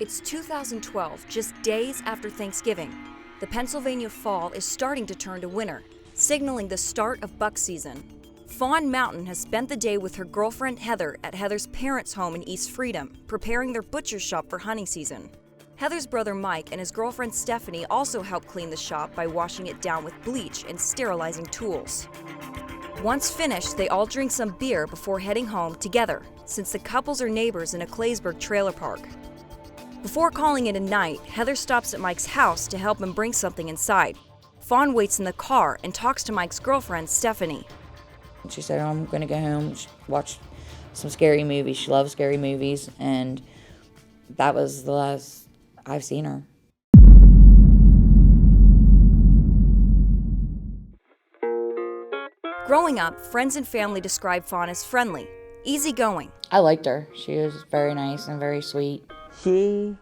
It's 2012, just days after Thanksgiving. The Pennsylvania fall is starting to turn to winter, signaling the start of buck season. Fawn Mountain has spent the day with her girlfriend Heather at Heather's parents' home in East Freedom, preparing their butcher shop for hunting season. Heather's brother Mike and his girlfriend Stephanie also help clean the shop by washing it down with bleach and sterilizing tools. Once finished, they all drink some beer before heading home together, since the couples are neighbors in a Claysburg trailer park. Before calling it a night, Heather stops at Mike's house to help him bring something inside. Fawn waits in the car and talks to Mike's girlfriend, Stephanie. She said, I'm going to go home, watch some scary movies. She loves scary movies, and that was the last I've seen her. Growing up, friends and family describe Fawn as friendly, easygoing. I liked her. She was very nice and very sweet. She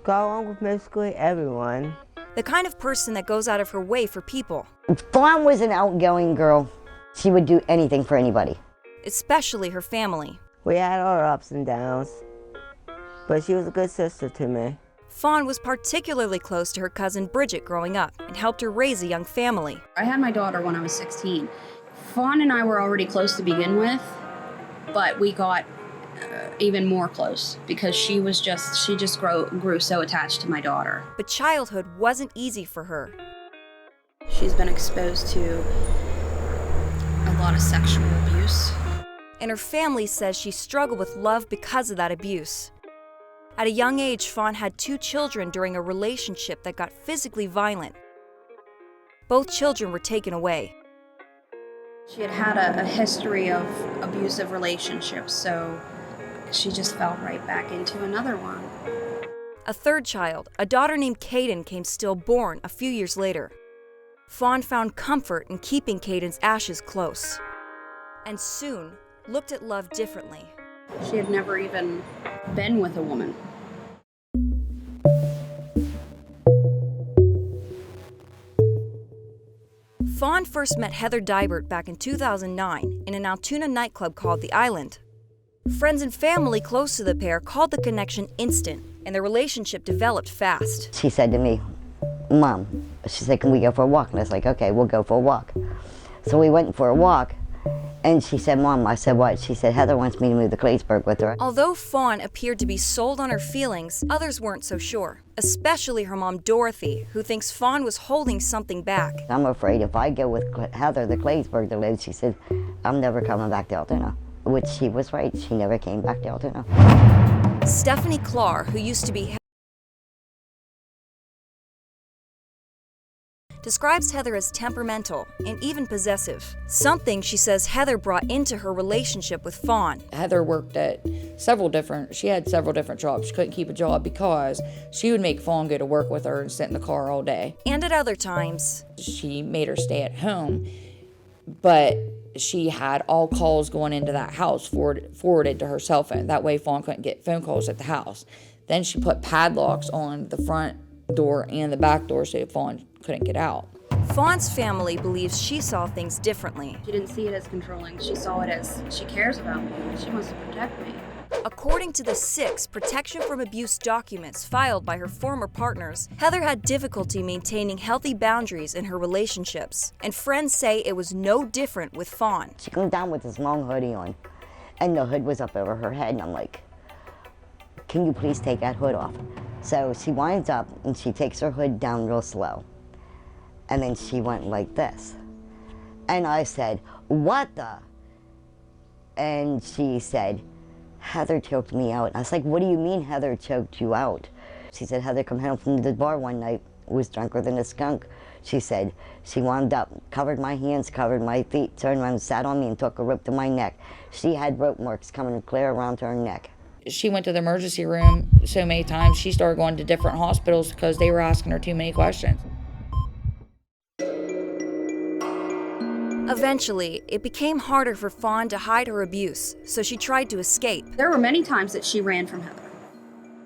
got along with basically everyone. The kind of person that goes out of her way for people. Fawn was an outgoing girl. She would do anything for anybody. Especially her family. We had our ups and downs, but she was a good sister to me. Fawn was particularly close to her cousin Bridget growing up and helped her raise a young family. I had my daughter when I was 16. Fawn and I were already close to begin with, but we got even more close because she just grew so attached to my daughter. But childhood wasn't easy for her. She's been exposed to a lot of sexual abuse. And her family says she struggled with love because of that abuse. At a young age, Fawn had 2 children during a relationship that got physically violent. Both children were taken away. She had a history of abusive relationships, so she just fell right back into another one. A third child, a daughter named Caden, came stillborn a few years later. Fawn found comfort in keeping Caden's ashes close, and soon looked at love differently. She had never even been with a woman. Fawn first met Heather Dybert back in 2009 in an Altoona nightclub called The Island. Friends and family close to the pair called the connection instant, and their relationship developed fast. She said to me, Mom, she said, can we go for a walk? And I was like, okay, we'll go for a walk. So we went for a walk, and she said, Mom, I said, what? She said, Heather wants me to move to Claysburg with her. Although Fawn appeared to be sold on her feelings, others weren't so sure, especially her mom, Dorothy, who thinks Fawn was holding something back. I'm afraid if I go with Heather to Claysburg to live, she said, I'm never coming back to Altoona. Which she was right, she never came back to Altoona. Stephanie Clark, who used to be describes Heather as temperamental and even possessive, something she says Heather brought into her relationship with Fawn. Heather worked at she had several different jobs. She couldn't keep a job because she would make Fawn go to work with her and sit in the car all day. And at other times, she made her stay at home, but she had all calls going into that house forwarded to her cell phone. That way Fawn couldn't get phone calls at the house. Then she put padlocks on the front door and the back door so Fawn couldn't get out. Fawn's family believes she saw things differently. She didn't see it as controlling. She saw it as she cares about me. She wants to protect me. According to the 6 protection from abuse documents filed by her former partners, Heather had difficulty maintaining healthy boundaries in her relationships, and friends say it was no different with Fawn. She comes down with this long hoodie on, and the hood was up over her head, and I'm like, can you please take that hood off? So she winds up, and she takes her hood down real slow, and then she went like this. And I said, what the? And she said, Heather choked me out. I was like, what do you mean Heather choked you out? She said, Heather come home from the bar one night, was drunker than a skunk. She said, she wound up, covered my hands, covered my feet, turned around, sat on me and took a rope to my neck. She had rope marks coming clear around her neck. She went to the emergency room so many times, she started going to different hospitals because they were asking her too many questions. Eventually, it became harder for Fawn to hide her abuse, so she tried to escape. There were many times that she ran from Heather.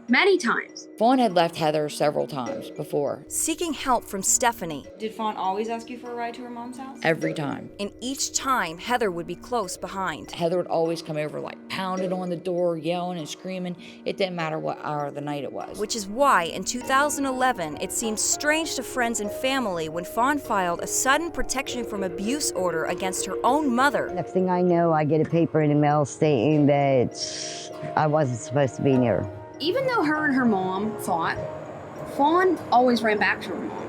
many times. Fawn had left Heather several times before. Seeking help from Stephanie. Did Fawn always ask you for a ride to her mom's house? Every time. And each time, Heather would be close behind. Heather would always come over, like pounding on the door, yelling and screaming. It didn't matter what hour of the night it was. Which is why, in 2011, it seemed strange to friends and family when Fawn filed a sudden protection from abuse order against her own mother. Next thing I know, I get a paper in the mail stating that I wasn't supposed to be near her. Even though her and her mom fought, Fawn always ran back to her mom.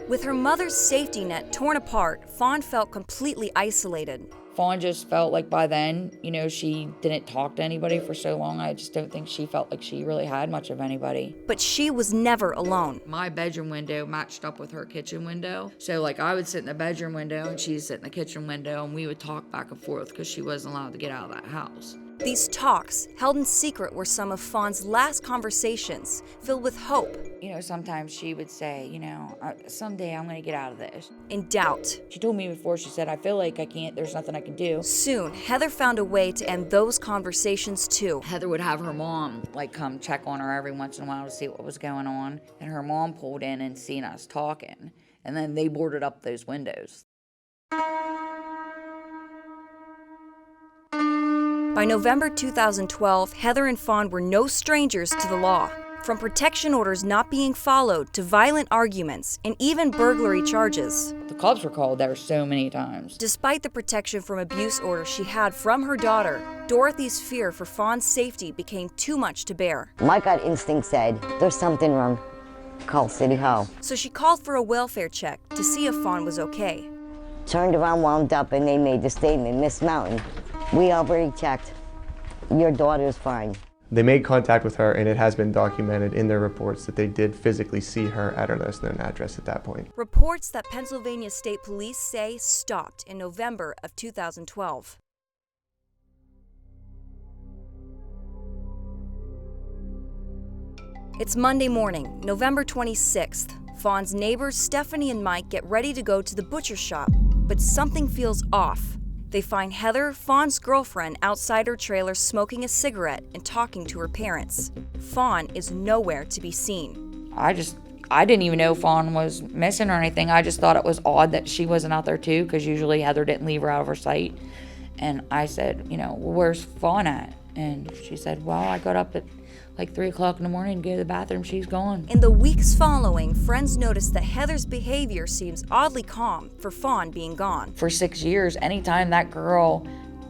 With her mother's safety net torn apart, Fawn felt completely isolated. Fawn just felt like by then, she didn't talk to anybody for so long. I just don't think she felt like she really had much of anybody. But she was never alone. My bedroom window matched up with her kitchen window. So I would sit in the bedroom window and she'd sit in the kitchen window and we would talk back and forth because she wasn't allowed to get out of that house. These talks, held in secret, were some of Fawn's last conversations, filled with hope. Sometimes she would say, someday I'm going to get out of this. In doubt. She told me before, she said, I feel like I can't, there's nothing I can do. Soon, Heather found a way to end those conversations too. Heather would have her mom, come check on her every once in a while to see what was going on. And her mom pulled in and seen us talking. And then they boarded up those windows. By November 2012, Heather and Fawn were no strangers to the law. From protection orders not being followed to violent arguments and even burglary charges. The cops were called there so many times. Despite the protection from abuse order she had from her daughter, Dorothy's fear for Fawn's safety became too much to bear. My gut instinct said, there's something wrong. Call City Hall. So she called for a welfare check to see if Fawn was okay. Turned around, wound up, and they made the statement, Miss Mountain, we already checked. Your daughter's fine. They made contact with her, and it has been documented in their reports that they did physically see her at her last known address at that point. Reports that Pennsylvania State Police say stopped in November of 2012. It's Monday morning, November 26th. Fawn's neighbors Stephanie and Mike get ready to go to the butcher shop, but something feels off. They find Heather, Fawn's girlfriend, outside her trailer smoking a cigarette and talking to her parents. Fawn is nowhere to be seen. I didn't even know Fawn was missing or anything. I just thought it was odd that she wasn't out there too, because usually Heather didn't leave her out of her sight. And I said, well, where's Fawn at? And she said, well, I got up at 3 o'clock in the morning to go to the bathroom. She's gone. In the weeks following, friends noticed that Heather's behavior seems oddly calm for Fawn being gone. For 6 years, anytime that girl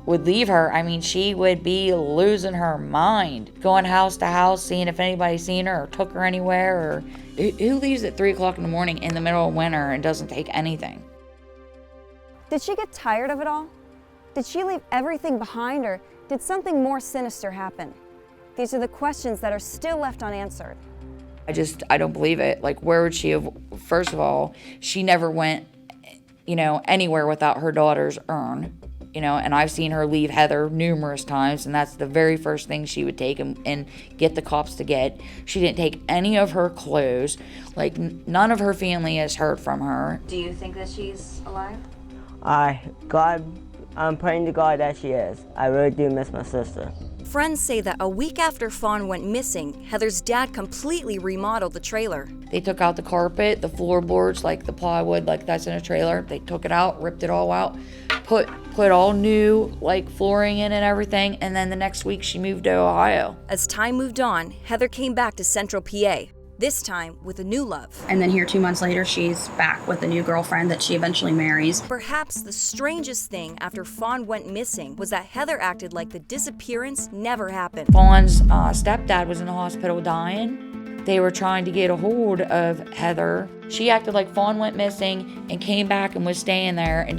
would leave her, she would be losing her mind. Going house to house, seeing if anybody's seen her or took her anywhere. Or who leaves at 3 o'clock in the morning in the middle of winter and doesn't take anything? Did she get tired of it all? Did she leave everything behind, or did something more sinister happen? These are the questions that are still left unanswered. I don't believe it. Where would she have? First of all, she never went, anywhere without her daughter's urn, and I've seen her leave Heather numerous times, and that's the very first thing she would take and get the cops to get. She didn't take any of her clothes. None of her family has heard from her. Do you think that she's alive? I'm praying to God that she is. I really do miss my sister. Friends say that a week after Fawn went missing, Heather's dad completely remodeled the trailer. They took out the carpet, the floorboards, the plywood, that's in a trailer. They took it out, ripped it all out, put all new, flooring in and everything, and then the next week she moved to Ohio. As time moved on, Heather came back to Central PA, this time with a new love. And then here 2 months later, she's back with a new girlfriend that she eventually marries. Perhaps the strangest thing after Fawn went missing was that Heather acted like the disappearance never happened. Fawn's stepdad was in the hospital dying. They were trying to get a hold of Heather. She acted like Fawn went missing and came back and was staying there and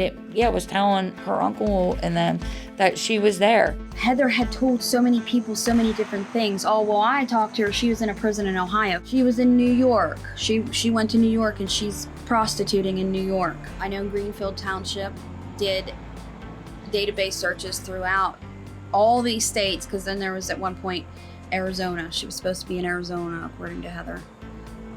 was telling her uncle and them that she was there. Heather had told so many people so many different things. Oh, well, I talked to her. She was in a prison in Ohio. She was in New York. She went to New York and she's prostituting in New York. I know Greenfield Township did database searches throughout all these states, because then there was at one point Arizona. She was supposed to be in Arizona, according to Heather.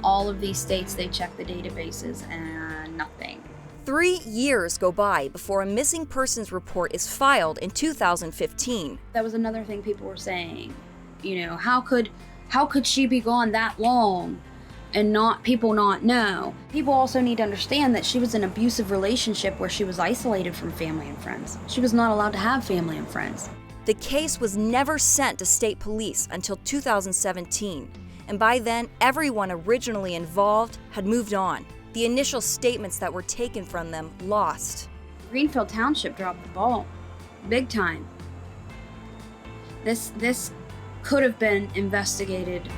All of these states, they checked the databases and nothing. 3 years go by before a missing persons report is filed in 2015. That was another thing people were saying. How could How could she be gone that long and people not know? People also need to understand that she was in an abusive relationship where she was isolated from family and friends. She was not allowed to have family and friends. The case was never sent to state police until 2017, and by then, everyone originally involved had moved on. The initial statements that were taken from them lost. Greenfield Township dropped the ball, big time. This could have been investigated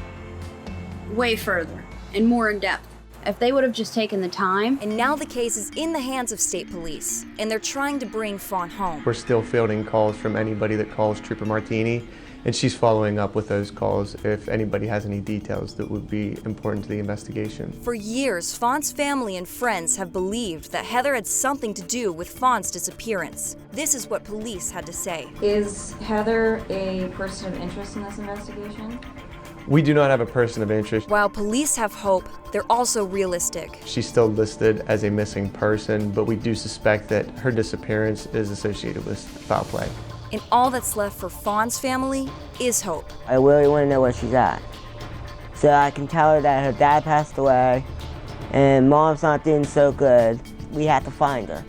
way further and more in depth if they would have just taken the time. And now the case is in the hands of state police, and they're trying to bring Fawn home. We're still fielding calls from anybody that calls Trooper Martini, and she's following up with those calls if anybody has any details that would be important to the investigation. For years, Fawn's family and friends have believed that Heather had something to do with Fawn's disappearance. This is what police had to say. Is Heather a person of interest in this investigation? We do not have a person of interest. While police have hope, they're also realistic. She's still listed as a missing person, but we do suspect that her disappearance is associated with foul play. And all that's left for Fawn's family is hope. I really want to know where she's at. So I can tell her that her dad passed away and mom's not doing so good. We have to find her.